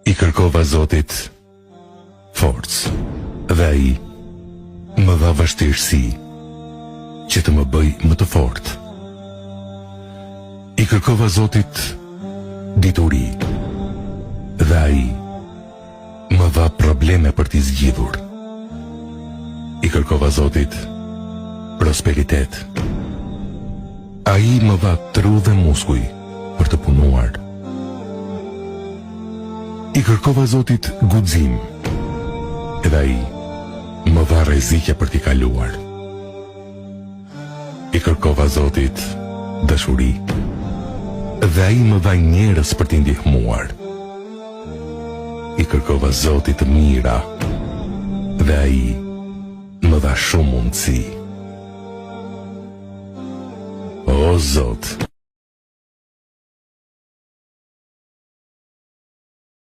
I kërkova Zotit forcë dhe ai më dha vështirësi që të më bëj më të fortë. I kërkova Zotit dituri dhe ai më dha probleme për t'i zgjidhur. I kërkova Zotit prosperitet. Ai më dha tru dhe muskuj për të punuar. I kërkova Zotit guxim edhe ai më dha rrezikje për t'i kaluar. I kërkova Zotit dashuri dhe ai më dha njerëz për t'i ndihmuar. I kërkova Zotit mira dhe ai më dha shumë mundësi. O Zot,